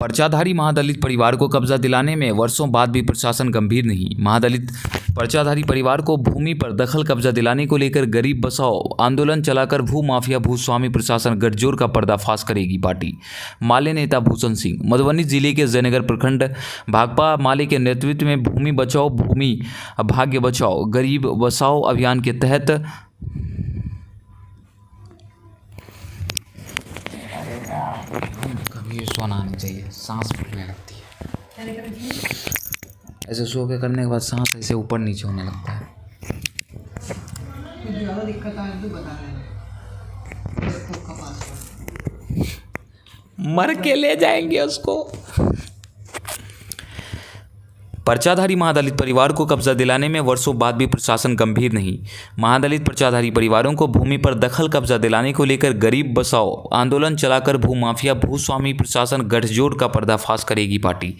पर्चाधारी महादलित परिवार को कब्जा दिलाने में वर्षों बाद भी प्रशासन गंभीर नहीं। महादलित पर्चाधारी परिवार को भूमि पर दखल कब्जा दिलाने को लेकर गरीब बचाओ आंदोलन चलाकर भू माफिया भूस्वामी प्रशासन गठजोड़ का पर्दाफाश करेगी पार्टी। माले नेता भूषण सिंह। मधुबनी जिले के जयनगर प्रखंड भाकपा माले के नेतृत्व में भूमि बचाओ भूमि भाग्य बचाओ गरीब बचाओ अभियान के तहत कभी सोना आनी चाहिए, सांस फूलने लगती है। ऐसे सो के करने के बाद सांस ऐसे ऊपर नीचे होने लगता है। मर के ले जाएंगे उसको। पर्चाधारी महादलित परिवार को कब्जा दिलाने में वर्षों बाद भी प्रशासन गंभीर नहीं। महादलित पर्चाधारी परिवारों को भूमि पर दखल कब्जा दिलाने को लेकर गरीब बचाओ आंदोलन चलाकर भू माफिया भूस्वामी प्रशासन गठजोड़ का पर्दाफाश करेगी पार्टी।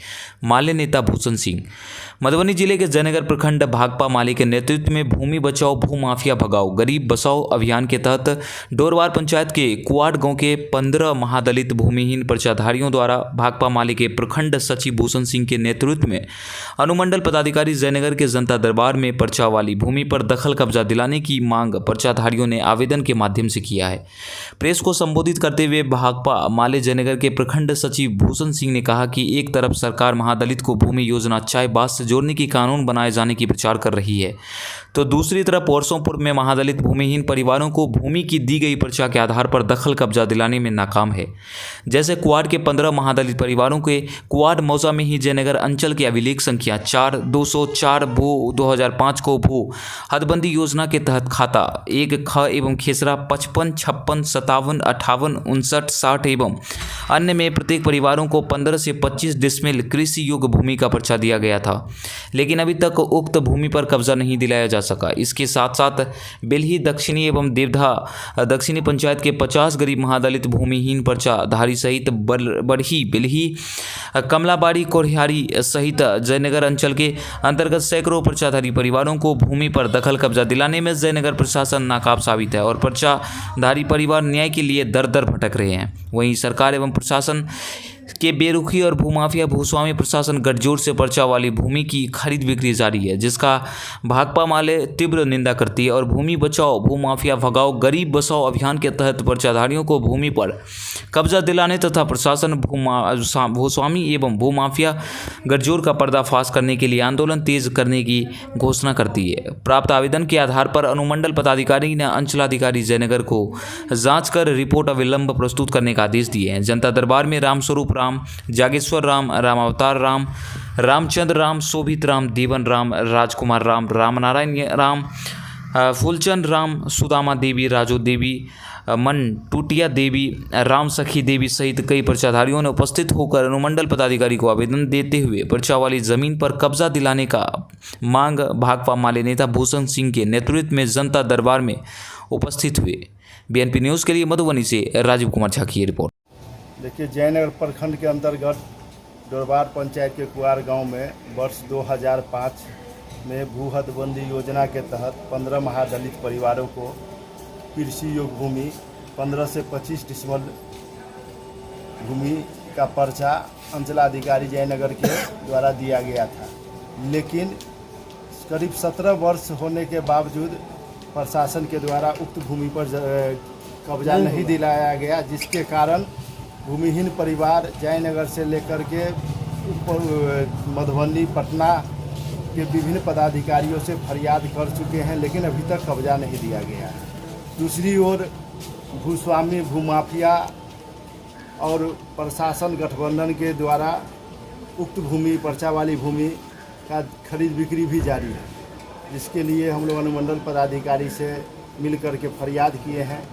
माले नेता भूषण सिंह। मधुबनी जिले के जयनगर प्रखंड भाकपा माले के नेतृत्व में भूमि बचाओ भू माफिया भगाओ गरीब बचाओ अभियान के तहत डोरवार पंचायत के कुआड गांव के 15 महादलित भूमिहीन पर्चाधारियों द्वारा भाकपा माले के प्रखंड सचिव भूषण सिंह के नेतृत्व में अनुमंडल पदाधिकारी जयनगर के जनता दरबार में पर्चा वाली भूमि पर दखल कब्जा दिलाने की मांग पर्चाधारियों ने आवेदन के माध्यम से किया है। प्रेस को संबोधित करते हुए भाकपा माले जयनगर के प्रखंड सचिव भूषण सिंह ने कहा कि एक तरफ सरकार महादलित को भूमि योजना चाय बास से जोड़ने की कानून बनाए जाने की प्रचार कर रही है, तो दूसरी तरफ वर्षों पूर्व में महादलित भूमिहीन परिवारों को भूमि की दी गई पर्चा के आधार पर दखल कब्जा दिलाने में नाकाम है। जैसे कुआड के 15 महादलित परिवारों के कुआड मौजा में ही जयनगर अंचल की अभिलेख संख्या 4204 भू 2005 को भू हदबंदी योजना के तहत खाता 1 ख एवं खेसरा 55 56 57 58 59 60 एवं अन्य में प्रत्येक परिवारों को 15 से 25 डिसमिल कृषि योग्य भूमि का पर्चा दिया गया था, लेकिन अभी तक उक्त भूमि पर कब्जा नहीं दिलाया जा सका। इसके साथ साथ बेल्ही दक्षिणी एवं देवधा दक्षिणी पंचायत के 50 गरीब महादलित भूमिहीन पर्चाधारी सहित बरही बेल्ही कमलाबाड़ी कोढ़ियारी सहित जयनगर अंचल के अंतर्गत सैकड़ों पर्चाधारी परिवारों को भूमि पर दखल कब्जा दिलाने में जयनगर प्रशासन नाकाम साबित है और पर्चाधारी परिवार न्याय के लिए दर दर भटक रहे हैं। वहीं सरकार एवं प्रशासन के बेरुखी और भूमाफिया भूस्वामी प्रशासन गठजोड़ से पर्चा वाली भूमि की खरीद बिक्री जारी है, जिसका भाकपा माले तीव्र निंदा करती है और भूमि बचाओ भूमाफिया भगाओ गरीब बचाओ अभियान के तहत पर्चाधारियों को भूमि पर कब्जा दिलाने तथा प्रशासन भूस्वामी एवं भूमाफिया गठजोड़ का पर्दाफाश करने के लिए आंदोलन तेज करने की घोषणा करती है। प्राप्त आवेदन के आधार पर अनुमंडल पदाधिकारी ने अंचलाधिकारी जयनगर को जांच कर रिपोर्ट अविलंब प्रस्तुत करने का आदेश दिए हैं। जनता दरबार में रामस्वरूप राम, जागेश्वर राम, रामावतार राम, रामचंद्र राम, शोभित राम, देवन राम, राजकुमार राम, रामनारायण राम, फूलचंद राम, सुदामा देवी, राजो देवी, मन टूटिया देवी, राम सखी देवी सहित कई पर्चाधारियों ने उपस्थित होकर अनुमंडल पदाधिकारी को आवेदन देते हुए पर्चा वाली जमीन पर कब्जा दिलाने का मांग भाकपा माले नेता भूषण सिंह के नेतृत्व में जनता दरबार में उपस्थित हुए। बीएनपी न्यूज़ के लिए मधुबनी से राजीव कुमार झा की रिपोर्ट। देखिए, जयनगर प्रखंड के अंतर्गत डोरवार पंचायत के कुआर गांव में वर्ष 2005 में भू हदबंदी योजना के तहत 15 महादलित परिवारों को कृषि योग्य भूमि 15 से 25 डिसमिल भूमि का पर्चा अंचलाधिकारी जयनगर के द्वारा दिया गया था, लेकिन करीब 17 वर्ष होने के बावजूद प्रशासन के द्वारा उक्त भूमि पर कब्जा नहीं दिलाया गया, जिसके कारण भूमिहीन परिवार जयनगर से लेकर के मधुबनी पटना के विभिन्न पदाधिकारियों से फरियाद कर चुके हैं, लेकिन अभी तक कब्जा नहीं दिया गया है। दूसरी ओर भूस्वामी भूमाफिया और प्रशासन गठबंधन के द्वारा उक्त भूमि पर्चा वाली भूमि का खरीद बिक्री भी जारी है, जिसके लिए हम लोग अनुमंडल पदाधिकारी से मिल कर के फरियाद किए हैं।